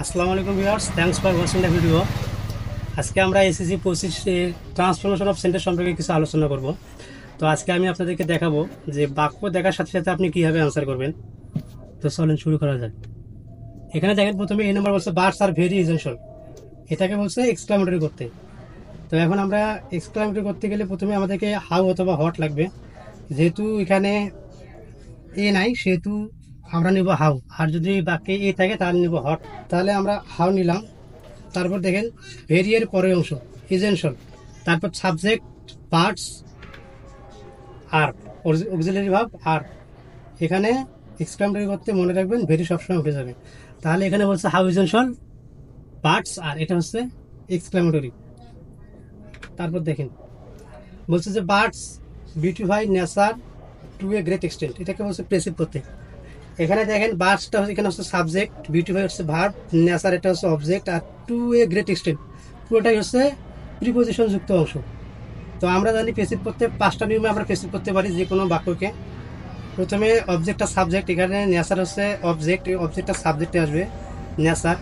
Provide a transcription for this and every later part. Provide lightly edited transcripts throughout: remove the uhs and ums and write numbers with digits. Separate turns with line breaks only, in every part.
আসসালামু আলাইকুম viewers, thanks for watching the video. আজকে আমরা এসএসসি 25 ট্রান্সফরমেশন অফ সেন্টেন্স সম্পর্কে কিছু আলোচনা করব। তো আজকে আমি আপনাদেরকে দেখাবো যে বাক্য দেখার সাথে সাথে আপনি কীভাবে অ্যান্সার করবেন। তো চলেন শুরু করা যাক। এখানে দেখেন প্রথমে এই নাম্বার বলছে বার্ডস আর ভেরি এসেনশিয়াল, এটাকে বলছে এক্সক্লামেটরি করতে। তো এখন আমরা এক্সক্লামেটরি করতে গেলে প্রথমে আমাদেরকে হাউ অথবা হট লাগবে। যেহেতু এখানে এ নাই সেহেতু আমরা নিব হাউ, আর যদি বাক্যে এ থাকে তাহলে নিব হট। তাহলে আমরা হাউ নিলাম। তারপর দেখেন ভেরিয়ের পরের অংশ এজেনশন, তারপর সাবজেক্ট পার্টস আর অক্সিলারি ভার্ব আর। এখানে এক্সক্লামেটরি করতে মনে রাখবেন ভেরি সবসময় উঠে যাবে। তাহলে এখানে বলছে হাউ এজেনশন পার্টস আর, এটা হচ্ছে এক্সক্লামেটরি। তারপর দেখেন বলছে যে birds beautify nature to a great extent, এটাকে বলছে প্রেসিভ করতে। এখানে দেখেন বার্ডসটা হচ্ছে এখানে হচ্ছে সাবজেক্ট, বিউটিফাই হচ্ছে ভার্ব, নেচার এটা হচ্ছে অবজেক্ট, আর টু এ গ্রেট এক্সটেন্ট পুরোটাই হচ্ছে প্রিপোজিশন যুক্ত অংশ। তো আমরা জানি প্যাসিভ করতে 5টা নিয়মে আমরা প্যাসিভ করতে পারি যে কোনো বাক্যকে। প্রথমে অবজেক্টটা সাবজেক্ট, এখানে নেচার হচ্ছে অবজেক্ট, এই অবজেক্টটা সাবজেক্টে আসবে নেচার।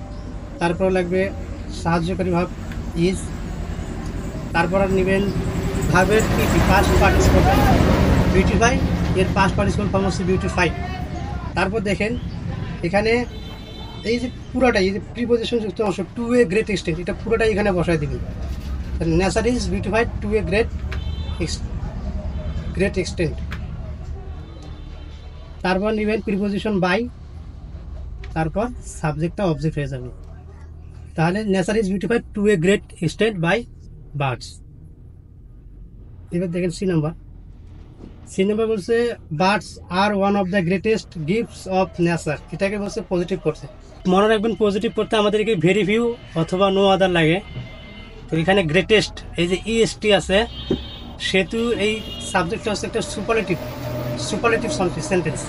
তারপর লাগবে সাহায্যকারী ভাব ইজ। তারপর আর নেবেন ভার্বের পিটি পাস্ট পার্টিসিপল বিউটিফাই, এর পাস্ট পার্টিসিপল ফর্ম হচ্ছে বিউটিফাই। তারপর দেখেন এখানে এই যে পুরোটাই এই যে প্রিপোজিশন যুক্ত অংশ টু এ গ্রেট এক্সটেন্ট, এটা পুরোটাই এখানে বসায় দিবেন। Nature is beautified to a great extent. তারপর নেবেন প্রিপোজিশন বাই, তারপর সাবজেক্টটা অবজেক্ট হয়ে যাবে। তাহলে nature is beautified to a great extent by birds. এবার দেখেন সি নাম্বার বলছে birds are one of the greatest gifts of nature, এটাকে বলছে পজিটিভ করতে। মনে রাখবেন পজিটিভ করতে আমাদেরকে ভেরি ফিউ অথবা নো আদার লাগে। তো এখানে গ্রেটেস্ট এই যে ইএসটি আছে সেহেতু এই সাবজেক্টটা হচ্ছে একটা সুপারলেটিভ সেন্টেন্স।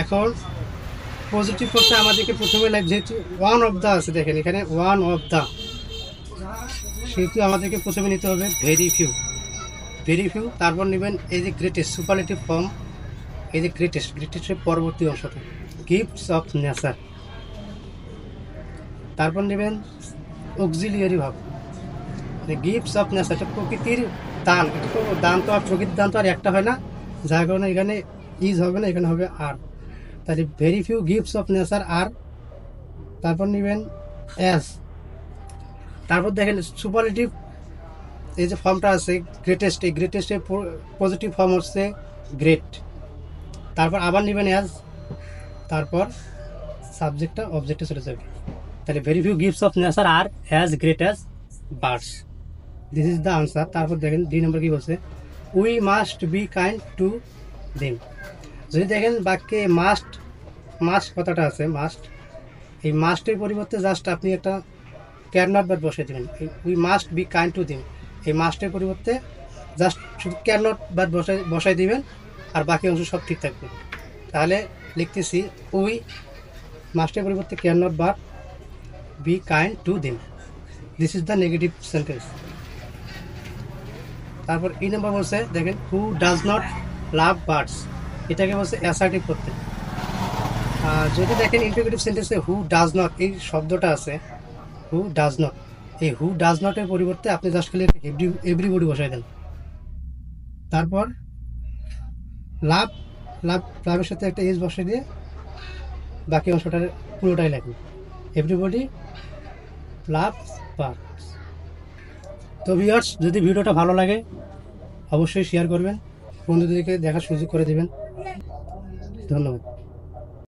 এখন পজিটিভ করতে আমাদেরকে প্রথমে লাগে যেহেতু ওয়ান অফ দ্য আছে, দেখেন এখানে ওয়ান অফ দ্য, সেহেতু আমাদেরকে প্রথমে নিতে হবে ভেরি ফিউ। তারপর নেবেন এই যে গ্রেটেস্ট সুপারলেটিভ ফর্ম, এই যে গ্রেটেস্টের পরবর্তী অংশটা গিফটস অফ নেচার। তারপর নেবেন অক্সিলিয়ারি ভাব, গিফটস অফ নেচার, এটা প্রকৃতির দান। এটা তো দান তো আর প্রকৃতির দান তো আর একটা হয় না, যার কারণে এখানে ইজ হবে না, এখানে হবে আর। তাহলে very few gifts of nature আর। তারপর নেবেন অ্যাজ। তারপর দেখেন সুপারলেটিভ এই যে ফর্মটা আছে গ্রেটেস্ট, এই গ্রেটেস্টের পজিটিভ ফর্ম হচ্ছে গ্রেট। তারপর আবার নেবেন অ্যাজ, তারপর সাবজেক্টটা অবজেক্টে চলে যাবে। তাহলে very few gifts of nature are as great as birds, this is the answer. তারপর দেখেন ডি নম্বর কি বলছে we must be kind to them. যদি দেখেন বাক্যে মাস্ট কথাটা আছে মাস্ট, এই মাস্টের পরিবর্তে জাস্ট আপনি একটা ক্যান নট বাট বসিয়ে দেবেন। We must be kind to them, এই মাস্টের পরিবর্তে জাস্ট শুধু ক্যান নট বাট বসাই দিবেন আর বাকি অংশ সব ঠিক থাকবে। তাহলে লিখতেছি উই মাস্টের পরিবর্তে can not but B kind to them, this is the negative sentence. তারপর এই নাম্বার বলছে দেখেন who does not love birds, এটাকে বলছে অ্যাসার্টিভ করতে। যদি দেখেন ইন্টারোগেটিভ সেন্টেন্সে হু ডাজ নট এই শব্দটা আছে, হু ডাজ নট, এই হু ডাজ নটের পরিবর্তে আপনি জাস্ট খালি এভরিবডি বসাই দেন। তারপর লাভের সাথে একটা এজ বসে দিয়ে বাকি অংশটার পুরোটাই লাগবে এভরিবডি লাভ বার্ডস। তো ভিউয়ার্স, যদি ভিডিওটা ভালো লাগে অবশ্যই শেয়ার করবেন, বন্ধুদেরকে দেখার সুযোগ করে দেবেন। ধন্যবাদ।